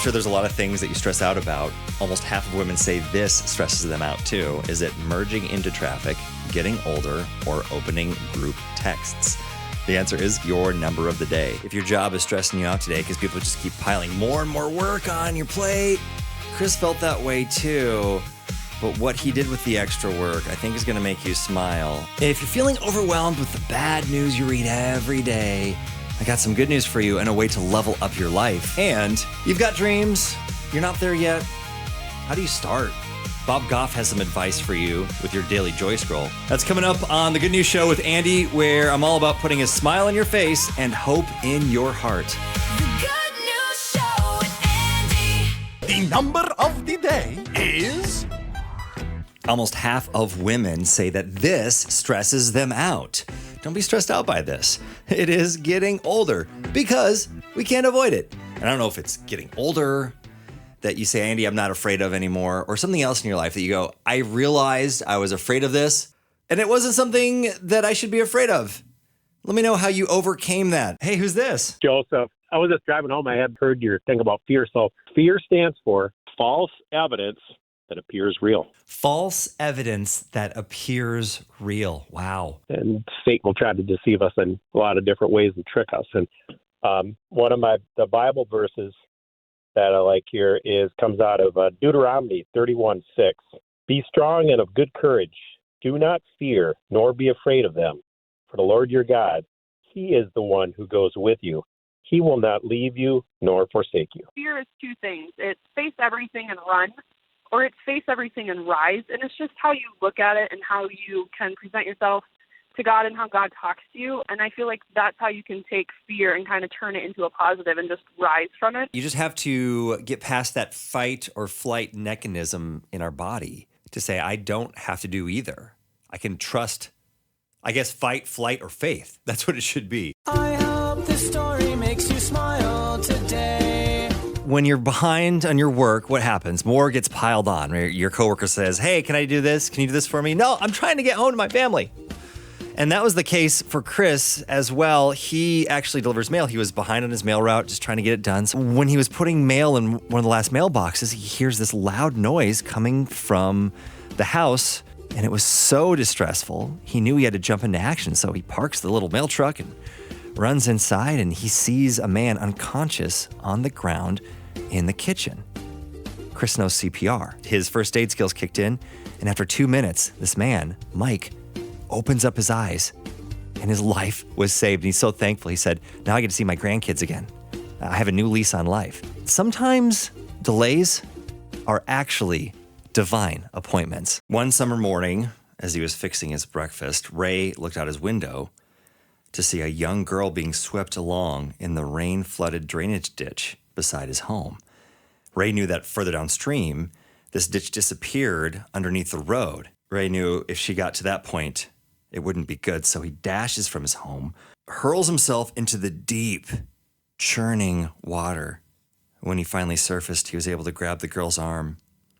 sure there's a lot of things that you stress out about. Almost half of women say this stresses them out too. Is it merging into traffic, getting older, or opening group texts? The answer is your number of the day. If your job is stressing you out today because people just keep piling more and more work on your plate, Chris felt that way too. But what he did with the extra work, I think, is going to make you smile. If you're feeling overwhelmed with the bad news you read every day, I got some good news for you and a way to level up your life. And you've got dreams, you're not there yet. How do you start? Bob Goff has some advice for you with your daily joy scroll. That's coming up on The Good News Show with Andy, where I'm all about putting a smile on your face and hope in your heart. The Good News Show with Andy. The number of the day is... Almost half of women say that this stresses them out. Don't be stressed out by this. It is getting older because we can't avoid it. And I don't know if it's getting older that you say, Andy, I'm not afraid of anymore, or something else in your life that you go, I realized I was afraid of this, and it wasn't something that I should be afraid of. Let me know how you overcame that. Hey, who's this? Joseph, I was just driving home. I had heard your thing about fear. So fear stands for false evidence that appears real. False evidence that appears real. Wow. And Satan will try to deceive us in a lot of different ways and trick us. And one of the Bible verses that I like here comes out of Deuteronomy 31:6. Be strong and of good courage. Do not fear, nor be afraid of them. For the Lord your God, he is the one who goes with you. He will not leave you nor forsake you. Fear is two things. It's face everything and run, or it's face everything and rise. And it's just how you look at it and how you can present yourself to God and how God talks to you. And I feel like that's how you can take fear and kind of turn it into a positive and just rise from it. You just have to get past that fight or flight mechanism in our body to say, I don't have to do either. I can trust, I guess, fight, flight, or faith. That's what it should be. I hope this story makes you smile today. When you're behind on your work, what happens? More gets piled on. Your coworker says, hey, can I do this? Can you do this for me? No, I'm trying to get home to my family. And that was the case for Chris as well. He actually delivers mail. He was behind on his mail route, just trying to get it done. So when he was putting mail in one of the last mailboxes, he hears this loud noise coming from the house, and it was so distressful. He knew he had to jump into action, so he parks the little mail truck and runs inside, and he sees a man unconscious on the ground in the kitchen. Chris knows CPR. His first aid skills kicked in, and after 2 minutes, this man, Mike, opens up his eyes, and his life was saved. And he's so thankful. He said, now I get to see my grandkids again. I have a new lease on life. Sometimes delays are actually divine appointments. One summer morning, as he was fixing his breakfast, Ray looked out his window to see a young girl being swept along in the rain-flooded drainage ditch beside his home. Ray knew that further downstream, this ditch disappeared underneath the road. Ray knew if she got to that point, it wouldn't be good, so he dashes from his home, hurls himself into the deep, churning water. When he finally surfaced, he was able to grab the girl's arm.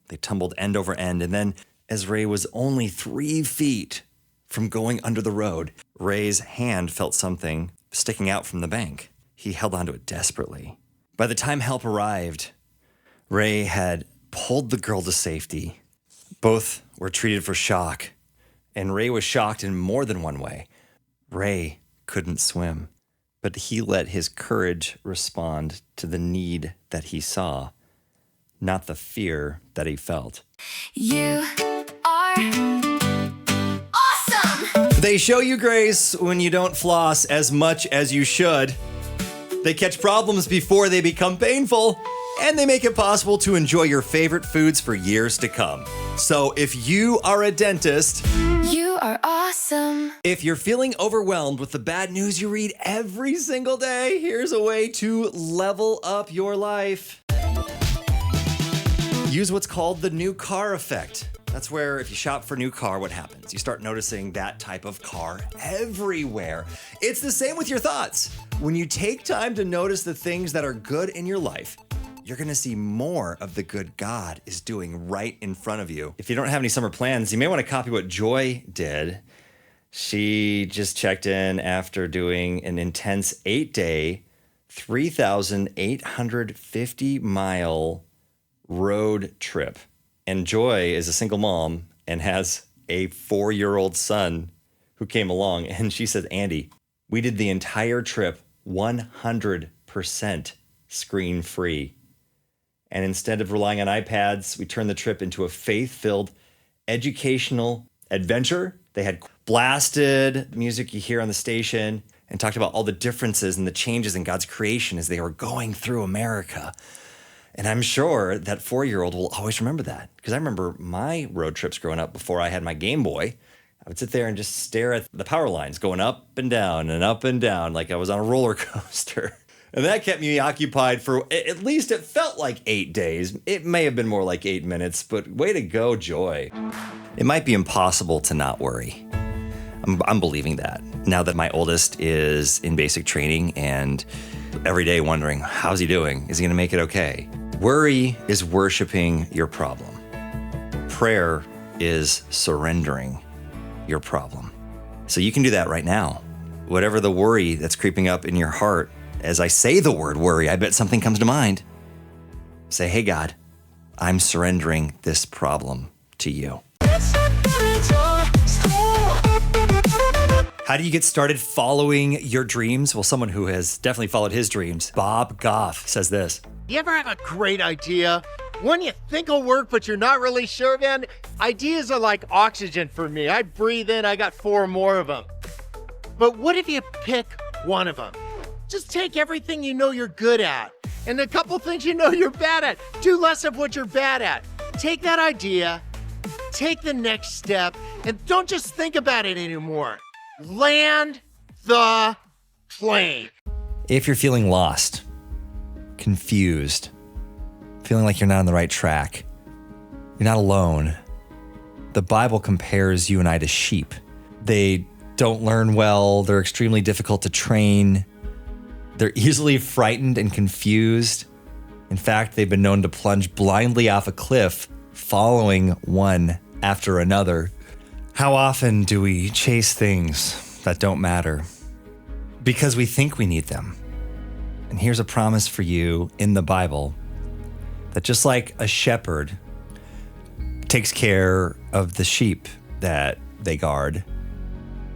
They tumbled end over end, and then, as Ray was only 3 feet from going under the road, Ray's hand felt something sticking out from the bank. He held onto it desperately. By the time help arrived, Ray had pulled the girl to safety. Both were treated for shock, and Ray was shocked in more than one way. Ray couldn't swim, but he let his courage respond to the need that he saw, not the fear that he felt. You are awesome. They show you grace when you don't floss as much as you should. They catch problems before they become painful, and they make it possible to enjoy your favorite foods for years to come. So if you are a dentist, You are awesome. if you're feeling overwhelmed with the bad news you read every single day, here's a way to level up your life. Use what's called the new car effect. That's where if you shop for a new car, what happens? You start noticing that type of car everywhere. It's the same with your thoughts. When you take time to notice the things that are good in your life, you're gonna see more of the good God is doing right in front of you. If you don't have any summer plans, you may wanna copy what Joy did. She just checked in after doing an intense 8-day 3,850-mile road trip. And Joy is a single mom and has a 4-year-old son who came along. And she said, Andy, we did the entire trip 100% screen-free. And instead of relying on iPads, we turned the trip into a faith-filled educational adventure. They had blasted music you hear on the station and talked about all the differences and the changes in God's creation as they were going through America. And I'm sure that 4-year-old will always remember that, because I remember my road trips growing up before I had my Game Boy. I would sit there and just stare at the power lines going up and down like I was on a roller coaster. And that kept me occupied for, at least it felt like 8 days. It may have been more like 8 minutes, but way to go, Joy. It might be impossible to not worry. I'm believing that now that my oldest is in basic training and every day wondering, how's he doing? Is he gonna make it okay? Worry is worshiping your problem. Prayer is surrendering your problem. So you can do that right now. Whatever the worry that's creeping up in your heart, as I say the word worry, I bet something comes to mind. Say, hey, God, I'm surrendering this problem to you. How do you get started following your dreams? Well, someone who has definitely followed his dreams, Bob Goff, says this. You ever have a great idea? One you think will work, but you're not really sure, man? Ideas are like oxygen for me. I breathe in, I got 4 more of them. But what if you pick one of them? Just take everything you know you're good at and a couple things you know you're bad at. Do less of what you're bad at. Take that idea, take the next step, and don't just think about it anymore. Land the plane. If you're feeling lost, confused, feeling like you're not on the right track, you're not alone. The Bible compares you and I to sheep. They don't learn well. They're extremely difficult to train. They're easily frightened and confused. In fact, they've been known to plunge blindly off a cliff, following one after another. How often do we chase things that don't matter because we think we need them? And here's a promise for you in the Bible that just like a shepherd takes care of the sheep that they guard,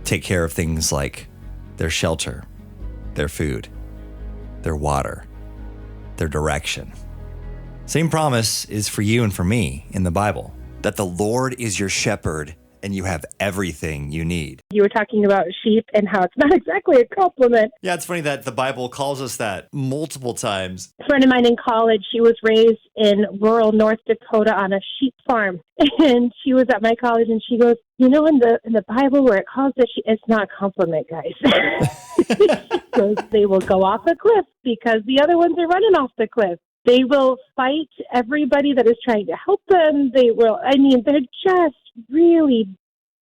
take care of things like their shelter, their food, their water, their direction. Same promise is for you and for me in the Bible, that the Lord is your shepherd and you have everything you need. You were talking about sheep and how it's not exactly a compliment. Yeah, it's funny that the Bible calls us that multiple times. A friend of mine in college, she was raised in rural North Dakota on a sheep farm. And she was at my college and she goes, you know, in the Bible where it calls it, it's not a compliment, guys. She goes, they will go off a cliff because the other ones are running off the cliff. They will fight everybody that is trying to help them. They're just really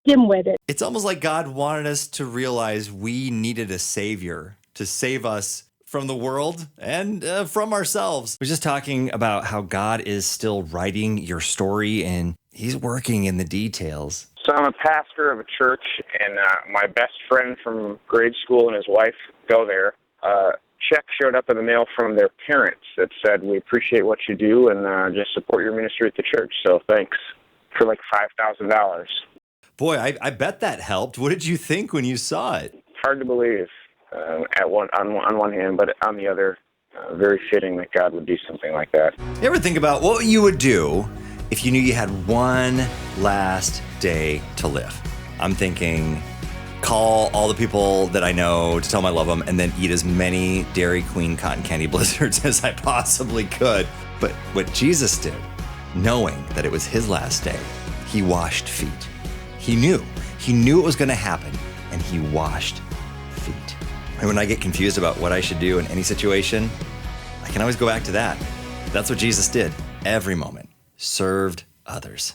dim-witted. It's almost like God wanted us to realize we needed a savior to save us from the world and from ourselves. We're just talking about how God is still writing your story and he's working in the details. So I'm a pastor of a church, and my best friend from grade school and his wife go there. Check showed up in the mail from their parents that said, we appreciate what you do and just support your ministry at the church, so thanks, for like $5,000. Boy, I bet that helped. What did you think when you saw it? Hard to believe on one hand, but on the other, very fitting that God would do something like that. You ever think about what you would do if you knew you had one last day to live? I'm thinking, call all the people that I know to tell them I love them and then eat as many Dairy Queen cotton candy blizzards as I possibly could. But what Jesus did, knowing that it was his last day, he washed feet. He knew it was going to happen, and he washed feet. And when I get confused about what I should do in any situation, I can always go back to that. That's what Jesus did every moment, served others.